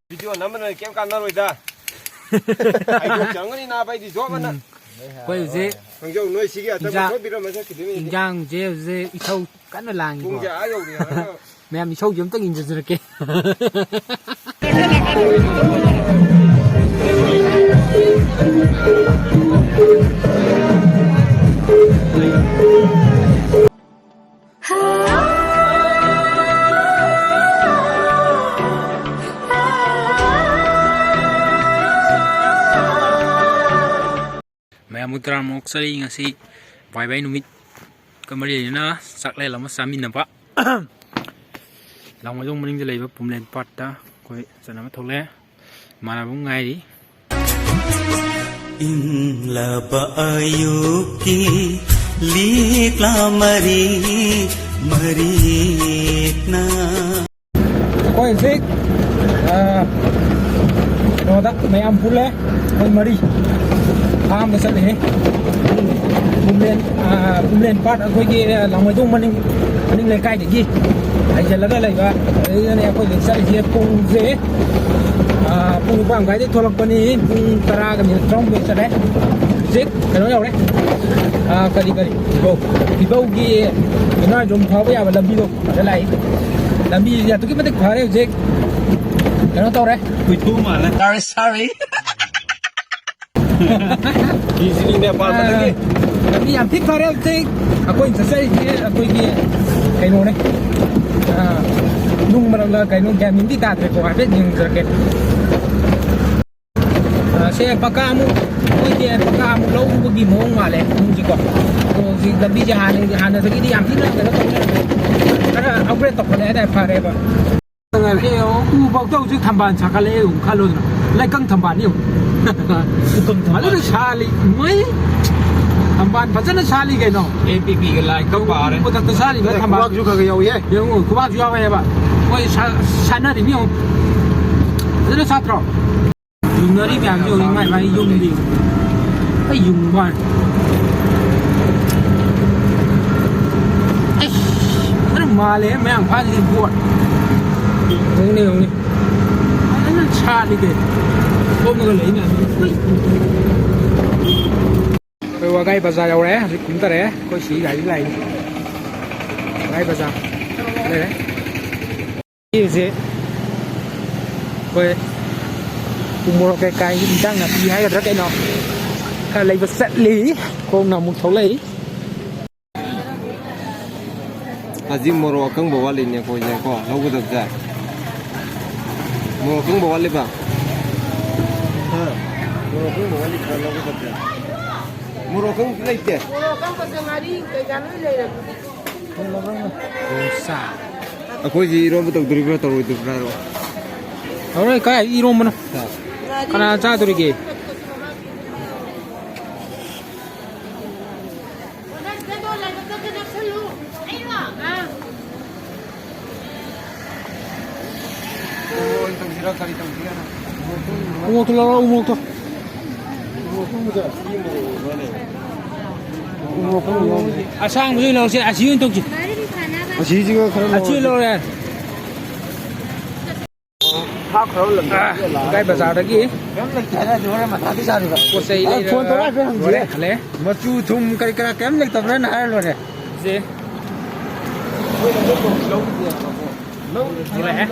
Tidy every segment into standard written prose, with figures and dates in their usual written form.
video nắm này kéo cam rồi ra ai cũng chẳng có đi nào bay thì gió mà nè quay dễ thằng dâu nuôi xí kia tao có biết đâu mà sao kiểu hình dạng dễ sâu cắn vào làng cũng chả đâu kìa mẹ em sâu giống tao nhìn rồi kìa Mutra moksari ngasi bye numit kembali na saklay lama samin nampak lòng trong mình lấy bùm lên pot ta coi giờ nó thổi lên mà bông ngay đi in la bayuki likla mari na coizik nó đắt mấy âm phút lẽ coi mari tham cái sợi này bùm lên phát ở coi kia lòng người tung mình lên cay để gì anh sẽ lấy cái này và cái này coi được sợi gì bùm dễ bùm vàng cái đấy thôi là con đi bùm tara cái gì trong bên sợi đấy dễ cái nó đâu đấy cái gì thì bao kia cái nói dùng tháo bây giờ làm gì đâu cái này làm gì giờ tôi cứ biết được phá đấy dễ cái nó to đấy quỳ tu mà là sorry di sini Nepal lagi tapi yang tik karya tik aku selesai aku ini kainu nih nung malah kainu kayak minti tak ada kau ada yang terkait saya pakamu ini pakamu lau bagi mau malah jika si lebih jahan segini yang tidak karena aku betul pada ada pare apa bác tao chứ tham ban chả lẽ cũng khá luôn lại căng tham ban nhiều mà nó xa lì mấy tham ban phải rất là xa lì cái nó APP cái lại câu bà đấy có thật xa lì với tham ban bác chú cái gì vậy nhưng mà cô bác chú vậy bạn coi xa nó thì nhiều rất là xa trọ dùng nó đi làm rồi mày phải dùng gì phải dùng qua nó mà lấy mấy hàng phát gì buồn không nhiều đi nó xa đi kìa ôm người lấy nè rồi qua gai bazaar đâu đấy cũng ta đấy coi xí gái cái này gai bazaar đây đấy cái gì coi cùng một cái đang là đi hay là cái nó cái lấy vật set lý con nào một số lấy Azim moro kang bawa linya ko nya ko lagu tak ja moro kang bawa liba moro kang bawa liba lagu tak ja moro kang lai te moro kang pasang hari kay ganun lai sa ako ji ro butak duri bra taru itu bra ro rồi cái iron mana kana cha turi ke umur tu lah umur tu asang mesti lalu saya asyik untuk je asyik juga kalau asyik lalu ya cái bazaar đó kia cô xây đây phone tôi phải rồi đấy lấy mà chú thùng cái kém lịch tập lên hai rồi này gì lẽ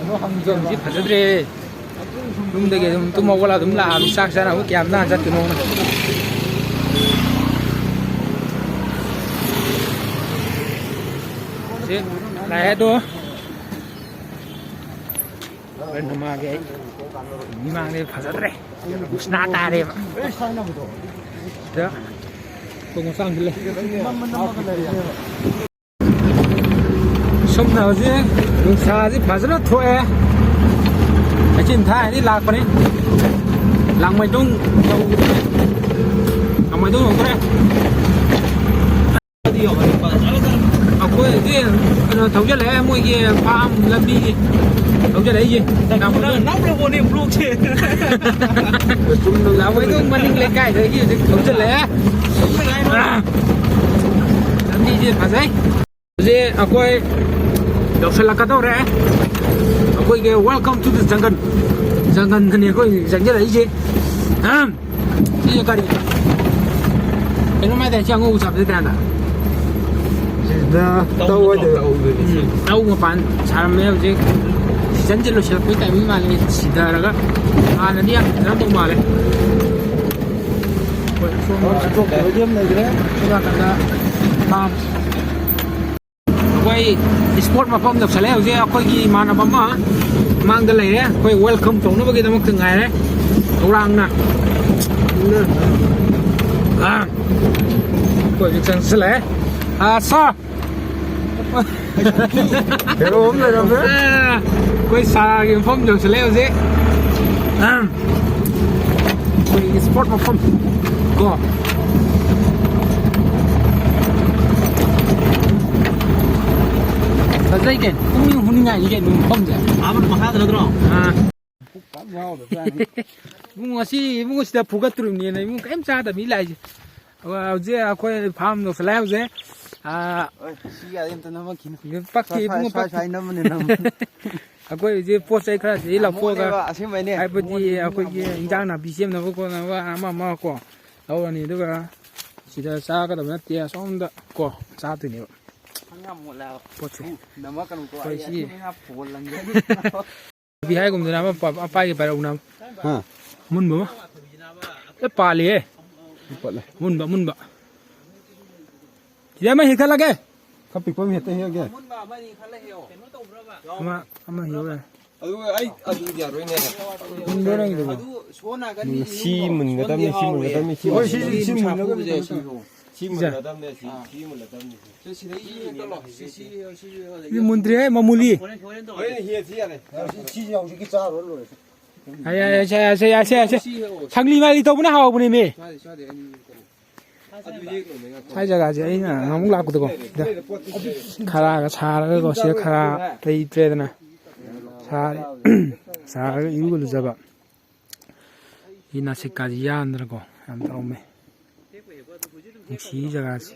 nó không dùng chip thật đấy đúng đây tôi mua qua là đúng là sang sang nào cái kèm na rất cái ngon này này đó bên mà cái đi mang đi phải rất đấy nata đấy mà đó không có sang gì lên sông nào chứ đường xa chứ phải rất là thôi cái trên thái đi lạc vào đấy làng mày tung làng mày tung không có đấy cô cái thống nhất là mua cái farm làm đi thống nhất đấy gì làm nó nóc là vô niệm luôn chứ là mấy cái mình lên cái đấy gì thống nhất là làm đi ꯃꯐꯝꯁꯤ ꯐꯖꯩ ꯍꯧꯖꯤꯛ ꯑꯩꯈꯣꯏ ꯌꯧꯁꯜꯂꯛꯀꯗꯧꯔꯦ ꯑꯩꯈꯣꯏꯒꯤ welcome two ꯗ ꯖꯪꯒꯜ ꯖꯪꯒꯜꯗꯅꯤ ꯑꯩꯈꯣꯏ ꯆꯪꯁꯤꯜꯂꯛꯏꯁꯦ ꯁꯤꯁꯦ ꯀꯔꯤ ꯀꯩꯅꯣꯝ ꯍꯥꯏꯇꯥꯔꯦ ꯁꯤ ꯑꯉꯧꯕ ꯆꯥꯕꯁꯦ ꯀꯌꯥꯗ ꯇꯧ ꯃꯄꯥꯟ ꯁꯥꯔꯝꯃꯦ ꯍꯧꯖꯤꯛ ꯁꯤꯖꯟꯁꯦ ꯂꯣꯏꯁꯤꯜꯂꯛꯄꯒꯤ ꯇꯥꯏꯃꯤꯡ ꯃꯥꯜꯂꯦ ꯁꯤꯊꯔꯒ ꯍꯥꯟꯅꯗꯤ ꯌꯥꯝ ꯐꯖꯔꯝꯗꯧ ꯃꯥꯜꯂꯦ ꯁꯣꯝꯅꯥꯀꯟꯗ ꯐꯥꯝ ꯑꯩꯈꯣꯏ ꯏꯁꯄꯣꯔꯠ ꯃꯐꯝ ꯌꯧꯁꯜꯂꯦ ꯍꯧꯖꯤꯛ ꯑꯩꯈꯣꯏꯒ ꯏꯃꯥꯟꯅꯕ ꯑꯃ ꯃꯥꯡꯗ ꯂꯩꯔꯦ ꯑꯩꯈꯣꯏ ꯋꯦꯜꯀꯝ ꯇꯧꯅꯕꯒꯤꯗꯃꯛꯇ ꯉꯥꯏꯔꯦ ꯈꯧꯔꯥꯡꯅ ꯑꯩꯈꯣꯏ ꯍꯧꯖꯤꯛ ꯆꯪꯁꯤꯜꯂꯛꯑꯦ ꯁꯥꯔ ꯀꯩꯅꯣꯝ ꯂꯩꯔꯝꯃꯦ ꯑꯩꯈꯣꯏ ꯁꯥꯔꯒꯤ ꯃꯐꯝ ꯌꯧꯁꯜꯂꯛꯑꯦ ꯍꯧꯖꯤꯛ ꯑꯩꯈꯣꯏ ꯏꯁꯄꯣꯔꯠ ꯃꯐꯝ ꯀꯣ ꯐꯖꯩ ꯀꯩꯅꯣ ꯄꯨꯛꯅꯤꯡ ꯍꯨꯅꯤꯡꯉꯥꯏꯅꯤ ꯀꯩꯅꯣ ꯃꯐꯝꯁꯦ ꯃꯈꯥꯗ ꯅꯠꯇ꯭ꯔꯣ ꯏꯕꯨꯡ ꯁꯤꯗ ꯐꯨꯒꯠꯇꯣꯔꯤꯕꯅꯤꯅ ꯏꯕꯨꯡ ꯀꯔꯤꯝ ꯆꯥꯗꯕꯤ ꯂꯥꯛꯏꯁꯦ ꯍꯧꯖꯤꯛ ꯑꯩꯈꯣꯏ ꯐꯥꯝ ꯌꯧꯁꯜꯂꯛꯑꯦ ꯍꯧꯖꯤꯛ ꯄꯛꯈꯤ ꯏꯕꯨꯡ ꯑꯩꯈꯣꯏ ꯍꯧꯖꯤꯛ ꯄꯣꯠ ꯆꯩ ꯈꯔꯁꯤ ꯂꯧꯊꯣꯛꯑꯒ ꯍꯥꯏꯕꯗꯤ ꯑꯩꯈꯣꯏꯒꯤ ꯏꯟꯖꯥꯡ ꯅꯥꯄꯤ ꯁꯦꯝꯅꯕ ꯈꯣꯠꯅꯕ ꯑꯃ ꯀꯣ ꯂꯧꯔꯅꯤ ꯑꯗꯨꯒ ꯁꯤꯗ ꯆꯥꯒꯗꯕ ꯅꯠꯇꯦ ꯑꯁꯣꯝꯗ ꯀꯣ ꯆꯥꯗꯣꯏꯅꯦꯕ ꯄꯣꯠꯁꯦ ꯑꯩꯈꯣꯏ ꯁꯤ ꯀꯣꯕꯤ ꯍꯥꯏꯒꯨꯝꯗꯅ ꯑꯃ ꯑꯄꯥꯏꯒꯤ ꯄꯥꯏꯔꯧꯅ ꯃꯨꯟꯕ ꯑꯃ ꯄꯥꯜꯂꯤꯍꯦ ꯃꯨꯟꯕ ꯁꯤꯗ ꯑꯃ ꯍꯦꯛꯊꯠꯂꯒꯦ ꯈꯄꯤꯛꯄ ꯑꯃ ꯍꯦꯛꯇ ꯍꯦꯛꯑꯒꯦ ꯑꯃ ꯍꯦꯛꯑꯣ ꯑꯗꯨꯒ ꯑꯗꯨ ꯌꯥꯔꯣꯏꯅꯦ ꯃꯨꯟꯕ꯭ꯔꯣ ꯅꯪꯒꯤꯗꯨꯕꯣ ꯁꯤ ꯃꯨꯟꯒꯗꯕꯅꯤ ꯁꯤ ꯃꯨꯟꯒꯗꯕꯅꯤ ꯁꯤ ꯃꯨꯟꯒꯗꯕꯅꯤ ꯁꯤ ꯃꯨꯟꯗ꯭ꯔꯤꯍꯦ ꯃꯃꯨꯂꯤ ꯌꯥꯁꯦ ꯁꯪꯂꯤ ꯃꯥꯂꯤ ꯇꯧꯕꯅ ꯍꯥꯎꯕꯅꯦ ꯃꯤ ꯁꯥꯏ ꯖꯒꯥꯁꯦ ꯑꯩꯅ ꯑꯃꯨꯛ ꯂꯥꯛꯄꯗꯀꯣ ꯈꯔꯒ ꯁꯥꯔꯒꯀꯣ ꯁꯤꯗ ꯈꯔ ꯂꯩꯇ꯭ꯔꯦꯗꯅ ꯁꯥꯔꯒ ꯏꯔꯨꯒ ꯂꯨꯖꯕ ꯁꯤ ꯅꯥꯁꯤꯛꯀꯥꯁꯤ ꯌꯥꯟꯗꯅꯀꯣ ꯌꯥꯝ ꯇꯧꯔꯝꯃꯦ ꯅꯨꯡꯁꯤ ꯖꯒꯥꯁꯤ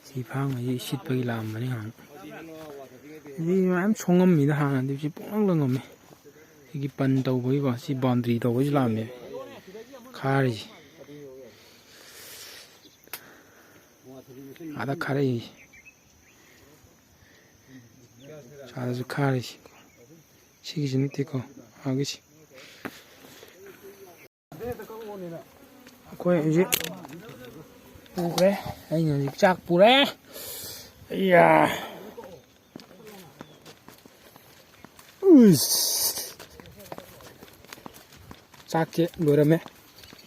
ꯁꯤ ꯐꯥꯡꯉꯩꯁꯤ ꯁꯤꯠꯄꯒꯤ ꯂꯥꯛꯑꯝꯕꯅꯤ ꯍꯥꯟꯅ ꯁꯤ ꯃꯌꯥꯝ ꯁꯣꯡꯉꯝꯃꯤꯗ ꯍꯥꯟꯅꯗꯤ ꯁꯤ ꯄꯨꯡꯂꯪ ꯂꯪꯉꯝꯃꯦ ꯁꯤꯒꯤ ꯄꯟ ꯇꯧꯕꯒꯤꯀꯣ ꯁꯤ ꯕꯥꯎꯟꯗ꯭ꯔꯤ ꯇꯧꯕꯒꯤꯁꯨ ꯂꯥꯛꯑꯝꯃꯦ ꯈꯥꯔꯤꯁꯤ ꯑꯥꯗ ꯈꯥꯔꯛꯏ ꯁꯥꯗꯁꯨ ꯈꯥꯔꯤꯁꯤ ꯁꯤꯒꯤꯁꯤ ꯅꯠꯇꯦꯀꯣ ꯑꯥꯒꯤꯁꯤ ꯑꯩꯈꯣꯏ ꯍꯧꯖꯤꯛ ꯄꯨꯈ꯭ꯔꯦ ꯑꯩꯅ ꯍꯧꯖꯤꯛ ꯆꯥꯛ ꯄꯨꯔꯦ ꯆꯥꯛꯁꯦ ꯂꯣꯏꯔꯝꯃꯦ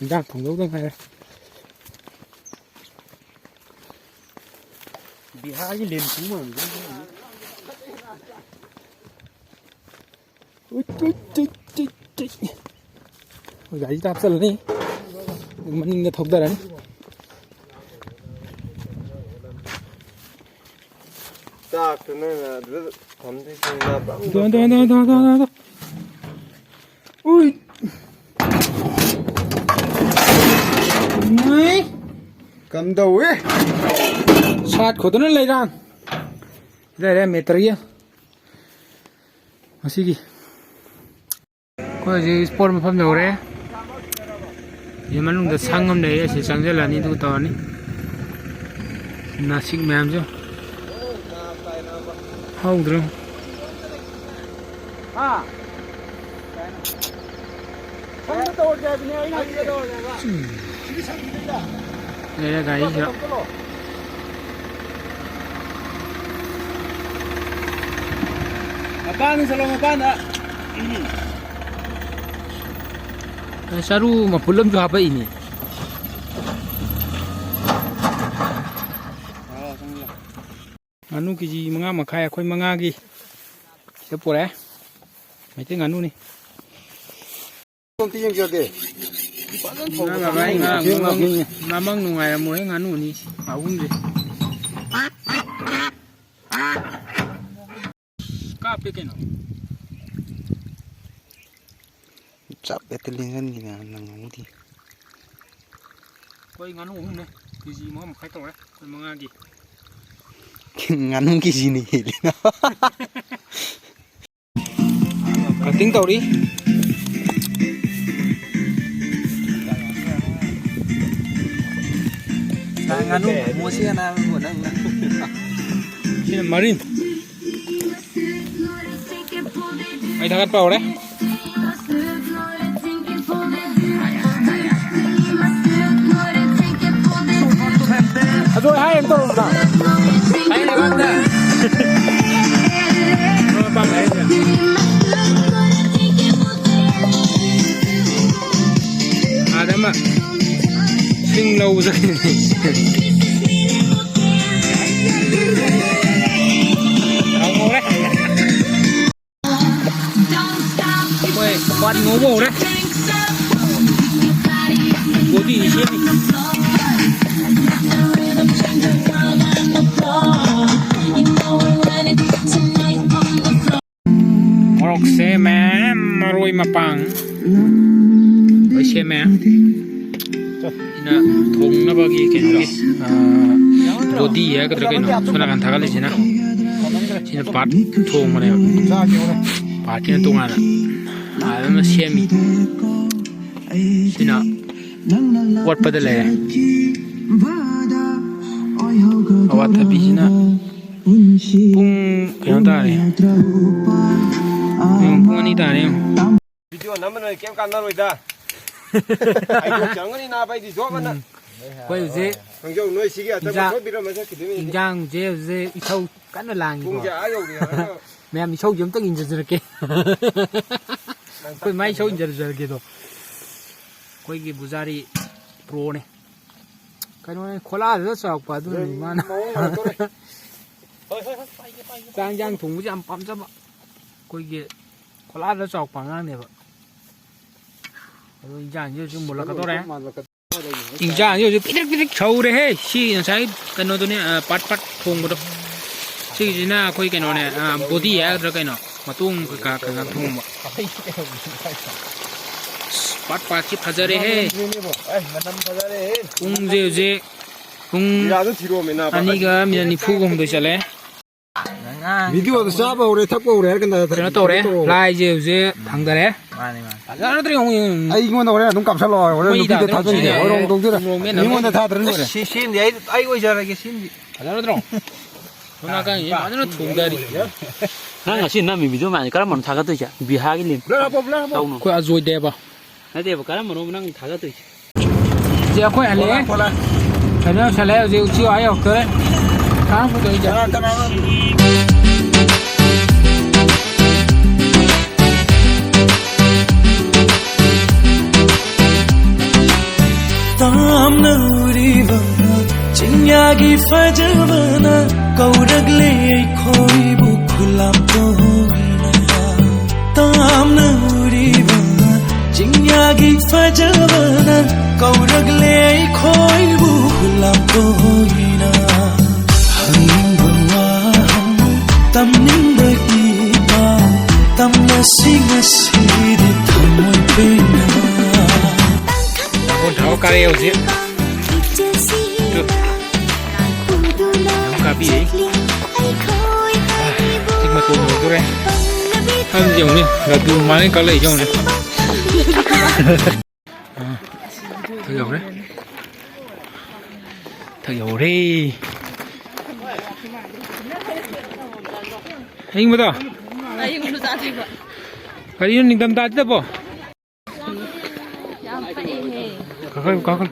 ꯏꯟꯖꯥꯡ ꯊꯣꯡꯗꯧꯗ ꯉꯥꯏꯔꯦ ꯕꯤꯍꯥꯔꯒꯤ ꯂꯦꯝꯐꯨ ꯃꯥꯟꯕ ꯒꯥꯔꯤꯁꯤꯗ ꯍꯥꯞꯆꯜꯂꯅꯤ ꯃꯅꯤꯡꯗ ꯊꯧꯗꯔꯅꯤ ꯆꯥꯛꯇꯨꯅ ꯑꯗꯨꯗ ꯊꯝꯗꯣꯏꯁꯤ ꯀꯝꯗꯧꯋꯦ ꯁꯥꯠ ꯈꯣꯗꯅ ꯂꯩꯔꯥꯡ ꯂꯩꯔꯦ ꯃꯦꯇꯔꯒꯤ ꯉꯁꯤꯒꯤ ꯑꯩꯈꯣꯏ ꯍꯧꯖꯤꯛ ꯏꯁꯄꯣꯔꯠ ꯃꯐꯝ ꯌꯧꯔꯦ ꯁꯤ ꯃꯅꯨꯡꯗ ꯁꯪ ꯑꯃ ꯂꯩꯔꯦ ꯁꯤ ꯆꯪꯁꯤꯜꯂꯅꯤ ꯑꯗꯨꯒ ꯇꯧꯔꯅꯤ ꯅꯥꯁꯤꯛ ꯃꯌꯥꯝꯁꯨ ꯍꯧꯗ꯭ꯔꯣ ꯂꯩꯔꯦ ꯒꯥꯔꯤꯁꯤꯗ ꯃꯄꯥꯟꯗ ꯆꯠꯂꯣ ꯃꯄꯥꯟꯗ ꯆꯔꯨ ꯃꯄꯨꯜ ꯑꯃꯁꯨ ꯍꯥꯞꯄꯛꯏꯅꯤ ꯉꯥꯅꯨ ꯀꯦꯖꯤ 5 ꯃꯈꯥꯏ ꯑꯩꯈꯣꯏ 5ꯒꯤ ꯁꯤꯗ ꯄꯨꯔꯛꯑꯦ ꯃꯩꯇꯩ ꯉꯥꯅꯨꯅꯤ ꯃꯃꯪ ꯅꯨꯡꯉꯥꯏꯔꯝꯃꯣꯏ ꯉꯥꯅꯨꯅꯤ ꯑꯍꯨꯝꯁꯦ ꯀꯥꯞꯄꯦ ꯀꯩꯅꯣ ꯆꯞ ꯍꯦꯛꯇ ꯂꯦꯡꯍꯟꯈꯤꯅ ꯅꯪꯉꯝꯃꯗꯤ quay ngắn hùng này cái gì mà một khách rồi đấy còn mang ăn gì ngắn không cái gì này cả tính tàu đi ngắn không mua xe nào của nó xin là Marin mày thằng ăn bầu đấy rồi hai em tôi rồi hai em ăn đây rồi bằng đấy à đấy mà sinh lâu rồi không ngon đấy ôi con ngố bồ đấy bố gì chết đi Morok xe mẹ mà rồi mà bằng với xe mẹ nè thùng nó bao gì cái nó body á cái đó cái nó cho là gan thằng cái gì nè chỉ là part thùng mà này part cái thùng à à nó xe mi xin nào quạt bật lên awat tapi xin nào pung cái nó ta này pung anh ta này video nằm kem can nó rồi ta ai cũng chẳng có đi nào phải đi gió mà nè quay dễ thằng dâu nuôi xí kia tao có biết đâu mà sao cái đấy giang dễ dễ sâu cắn nó làng cũng giả dâu thì mẹ mình sâu giống tất nhiên giờ kia quay máy sâu giờ kia thôi quay cái buzari pro này cái nó khola rất sọc và tôi mà giang thùng với em pắm cho bạn quay cái khola rất sọc bằng ngang này vậy rồi giang như chúng một là cái đó đấy giang như cái sâu đấy hey xí nó sai cái nó tôi này pat thùng một đó xí cái nào quay cái nó này body á rồi cái nó mà tung cái thùng mà pat chỉ phá ra hey ung dễ ung anh cái mình phu không được chả video sao bảo đấy thắp bảo đấy cái này nó to đấy lại dễ thằng đấy nó tới không ai ngon đâu đấy đúng cảm sao rồi đấy video thắp rồi đấy rồi đúng chưa đấy ngon thắp rồi đấy xin đấy ai bây giờ cái xin nó tới nó cái gì mà nó thùng đây nãy xin nãy mình video mà cái mà nó tháo cái tôi chứ bị hai cái liền đâu nó quay rồi đẹp à nãy đẹp cái mà nó đang tháo cái tôi giờ quay anh lấy cái nó sẽ lấy giờ chưa ai học tới khá phụ đời giờ tam nuriva chinyagi fajavana kauragle khoi bu khulam to tam nuriva chinyagi fajavana kauragle khoi bu khulam to tam ning doi ba tam nasi de thamoi pena con tháo cà reo gì được tháo cà bì đấy thích mà tụi nó đấy ăn gì không đi là tụi má lên cá lẩy cho này thằng dầu đấy thằng dầu đi anh mà tao cái gì nó đâm ta chứ bộ có con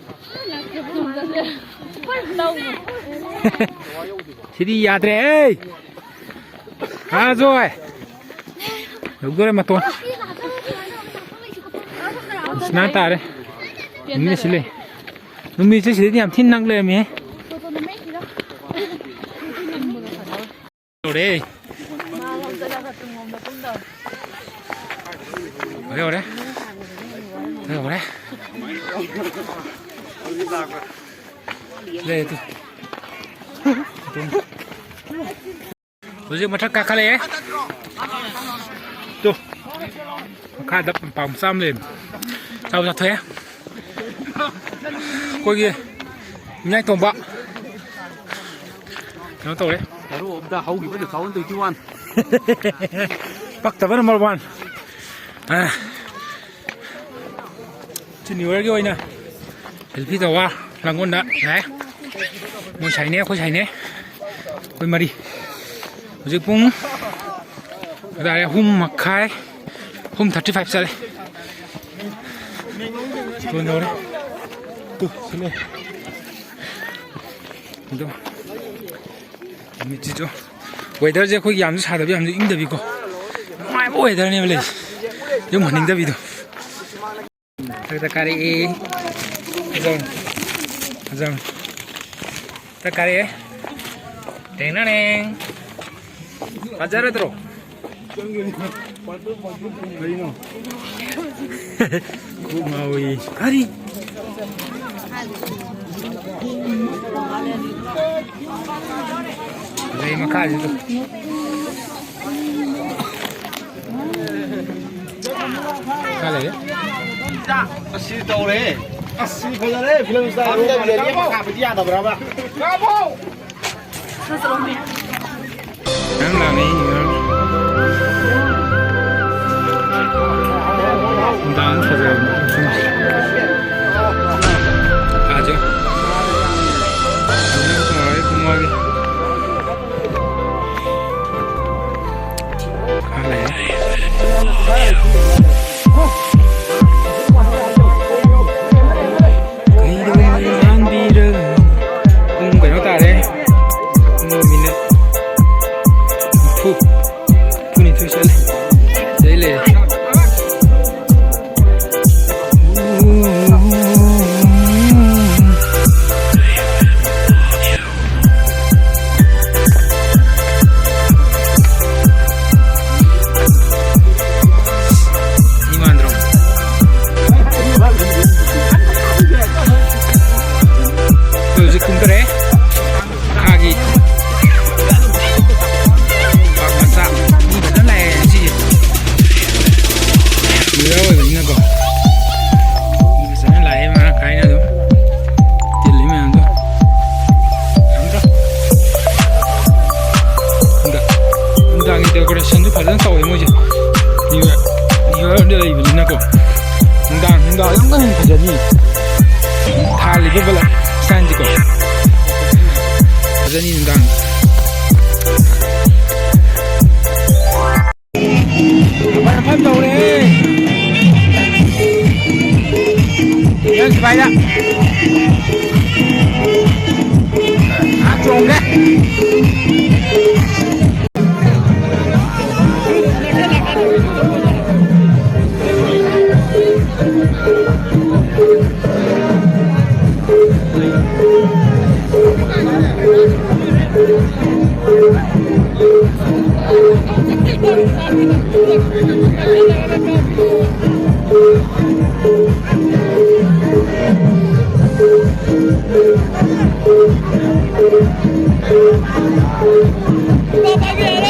thì đi nhà thế à rồi đúng rồi mà tôi nát ta đấy mình sẽ lên mình sẽ làm thiên năng lên mày rồi đấy rồi đấy rồi đấy đây tôi mà thắc cá lẽ tu khai đập bằng xăm lên sau ra thuế coi kia nhai tôm bọ nó tổ đấy 바로 없다 하우기 버려 가운데 기완 bắc tập vẫn number one trên nhiều cái nè thì tàu qua là ngon đã đấy muốn chảy nè, khơi mà đi rồi cũng đây hôm mặc khai hôm thật chứ phải sao đây tuần rồi đấy tu xin lên đâu mình chỉ cho weather giờ khơi giảm sao được giảm được được có mai bộ weather này lên nhưng mà được đâu ta cari Azam ta cari teng na neng pajar itu Kumawi kari Đây makan itu Kali ya Asli tahu deh. Asli kalau deh film saya. Anda biarnya makan apa dia ada berapa? Kamu. Yang lami. Dan saja. Aja. Ini kumari. Kali ya. decoration tuh padahal tahu emoji. Niwa udah ibulin aku. Undang yang kan kerja ni. Thali ke bala sanji ko. Kerja ni undang. Apa tahu deh. Yang sebanyak. Acung deh. Bapak